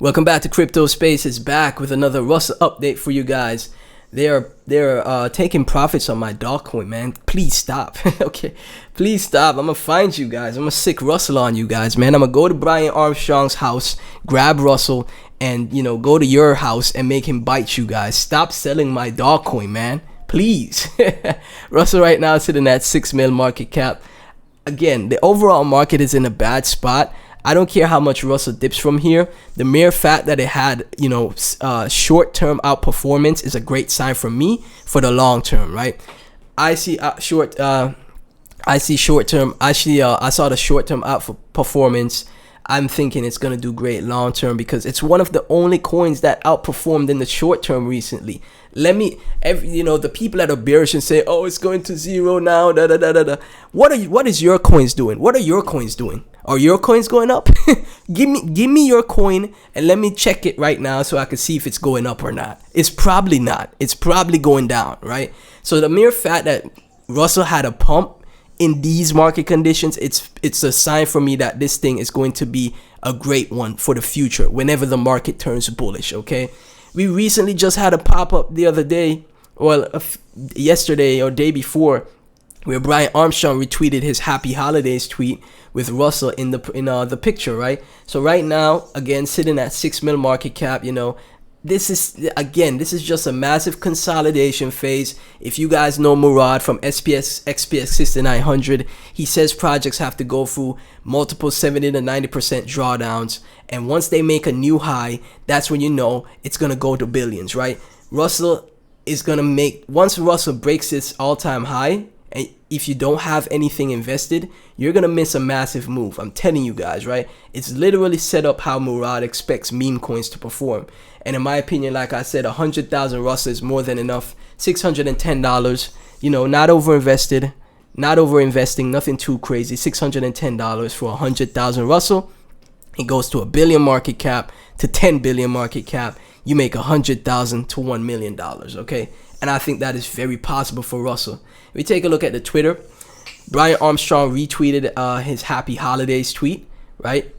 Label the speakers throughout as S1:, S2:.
S1: Welcome back to Crypto Spaces, back with another Russell update for you guys. They're taking profits on my dogecoin, man. Please stop. Okay, please stop. I'm gonna find you guys. I'm gonna sick Russell on you guys, man. I'm gonna go to Brian Armstrong's house, grab Russell, and go to your house and make him bite you guys. Stop selling my dogecoin, man. Please. Russell right now is sitting at 6 mil market cap. Again, the overall market is in a bad spot. I don't care how much Russell dips from here. The mere fact that it had, short-term outperformance is a great sign for me for the long term, right? I see short-term. Actually, I saw the short-term outperformance. I'm thinking it's gonna do great long term because it's one of the only coins that outperformed in the short term recently. The people that are bearish and say, "Oh, it's going to zero now." What is your coins doing? What are your coins doing? Are your coins going up? give me your coin and let me check it right now so I can see if it's going up or not. It's probably not. It's probably going down, right? So the mere fact that Russell had a pump in these market conditions, it's a sign for me that this thing is going to be a great one for the future whenever the market turns bullish. Okay, we recently just had a pop-up the other day, yesterday or day before, where Brian Armstrong retweeted his happy holidays tweet with Russell in the picture, right? So right now, again, sitting at 6 mil market cap, this is just a massive consolidation phase. If you guys know Murad from XPS 6900, he says projects have to go through multiple 70 to 90% drawdowns, and once they make a new high, that's when it's gonna go to billions, right? Russell is gonna once Russell breaks its all-time high, and if you don't have anything invested, you're gonna miss a massive move. I'm telling you guys, right? It's literally set up how Murad expects meme coins to perform. And in my opinion, like I said, 100,000 Russell is more than enough. $610, not overinvested, not overinvesting, nothing too crazy. $610 for 100,000 Russell. It goes to a billion market cap, to 10 billion market cap. You make 100,000 to $1 million, okay? And I think that is very possible for Russell. If we take a look at the Twitter, Brian Armstrong retweeted his happy holidays tweet, right?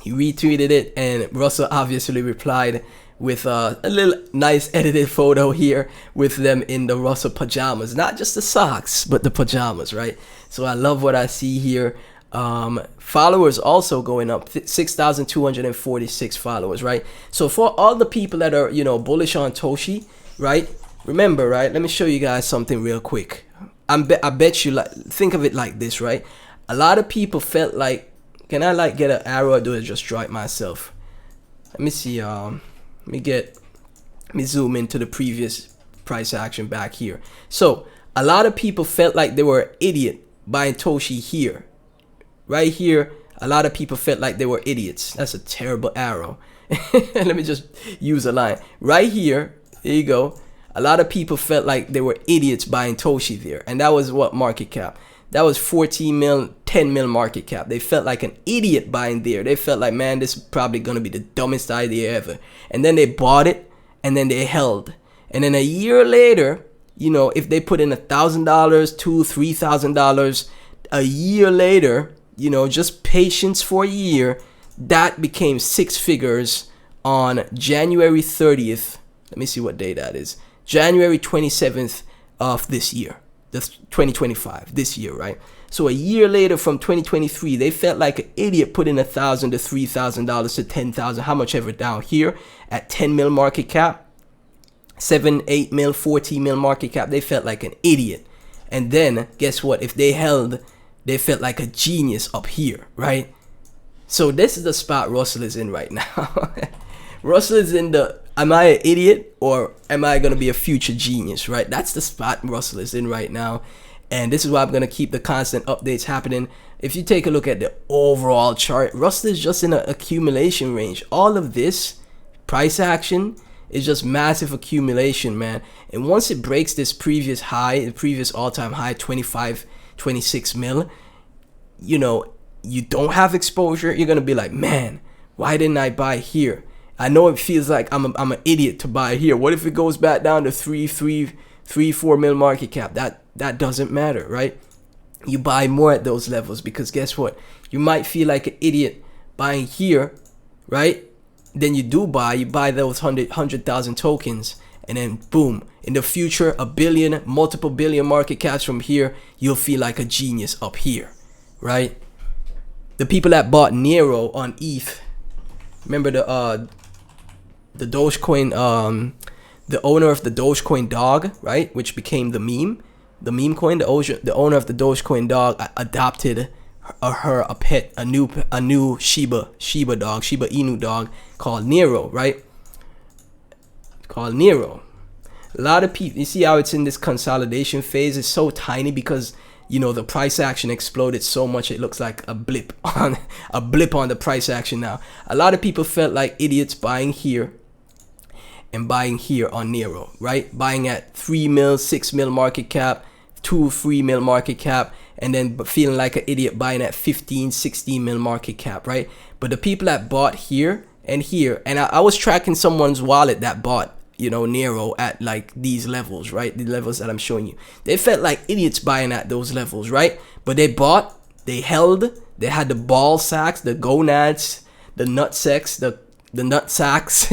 S1: He retweeted it, and Russell obviously replied with a little nice edited photo here with them in the Russell pajamas. Not just the socks, but the pajamas, right? So I love what I see here. Followers also going up, 6,246 followers, right? So for all the people that are, bullish on Toshi, right? Remember, right? Let me show you guys something real quick. I bet you, think of it like this, right? A lot of people felt like, can I get an arrow, or do I just draw it myself? Let me see. Let me zoom into the previous price action back here. So a lot of people felt like they were an idiot buying Toshi here, right here. A lot of people felt like they were idiots. That's a terrible arrow. Let me just use a line right here. There you go. A lot of people felt like they were idiots buying Toshi there. And that was what market cap? That was 14 mil, 10 mil market cap. They felt like an idiot buying there. They felt like, man, this is probably going to be the dumbest idea ever. And then they bought it, and then they held. And then a year later, if they put in $1,000, $2,000, $3,000, a year later, just patience for a year, that became 6 figures on January 30th. Let me see what day that is. January 27th of this year, that's 2025, this year, right? So a year later from 2023, they felt like an idiot putting $1,000 to $3,000 to $10,000, how much ever down here at 10 mil market cap, 7, 8 mil, 14 mil market cap. They felt like an idiot. And then guess what? If they held, they felt like a genius up here, right? So this is the spot Russell is in right now. Russell is in the, am I an idiot or am I going to be a future genius, right? That's the spot Russell is in right now. And this is why I'm going to keep the constant updates happening. If you take a look at the overall chart, Russell is just in an accumulation range. All of this price action is just massive accumulation, man. And once it breaks this previous high, the previous all-time high, 25, 26 mil, you don't have exposure. You're going to be like, man, why didn't I buy here? I know it feels like I'm an idiot to buy here. What if it goes back down to 4 mil market cap? That doesn't matter, right? You buy more at those levels because guess what? You might feel like an idiot buying here, right? then you buy those 100,000 tokens, and then boom, in the future, a billion, multiple billion market caps from here, you'll feel like a genius up here, right? The people that bought Nero on ETH, remember the Dogecoin, the owner of the Dogecoin dog, right, which became the meme coin. The owner of the Dogecoin dog adopted a pet, a new Shiba Inu dog called Nero, right? Called Nero. A lot of people, you see how it's in this consolidation phase. It's so tiny because, you know, the price action exploded so much it looks like a blip on the price action now. A lot of people felt like idiots buying here and buying here on Nero, right? Buying at 3 mil, 6 mil market cap, 2-3 mil market cap, and then feeling like an idiot buying at 15, 16 mil market cap, right? But the people that bought here and here, and I was tracking someone's wallet that bought, you know, Nero at like these levels, right? The levels that I'm showing you. They felt like idiots buying at those levels, right? But they bought, they held, they had the ball sacks, the gonads, the nut sacks, the nut sacks,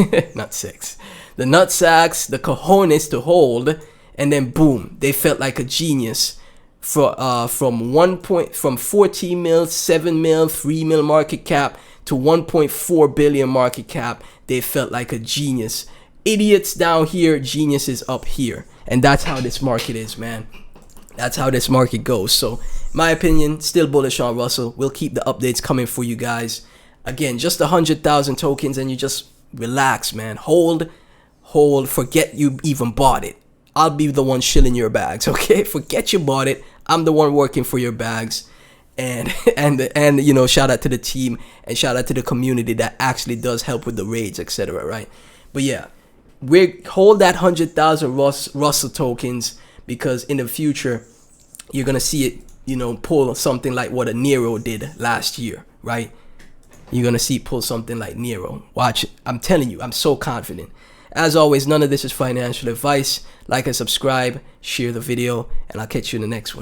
S1: the nut sacks, the cojones to hold, and then boom, they felt like a genius from 14 mil, 7 mil, 3 mil market cap to 1.4 billion market cap. They felt like a genius. Idiots down here, geniuses up here. And that's how this market is, man. That's how this market goes. So, my opinion, still bullish on Russell. We'll keep the updates coming for you guys. Again, just 100,000 tokens and you just relax, man. Hold, forget you even bought it. I'll be the one shilling your bags, okay? Forget you bought it. I'm the one working for your bags. And you know, shout out to the team and shout out to the community that actually does help with the raids, etc., right? But yeah, we hold that 100,000 Russell tokens, because in the future you're gonna see it, you know, pull something like what a Nero did last year, right? You're gonna see it pull something like Nero. Watch it. I'm telling you, I'm so confident. As always, none of this is financial advice. Like and subscribe, share the video, and I'll catch you in the next one.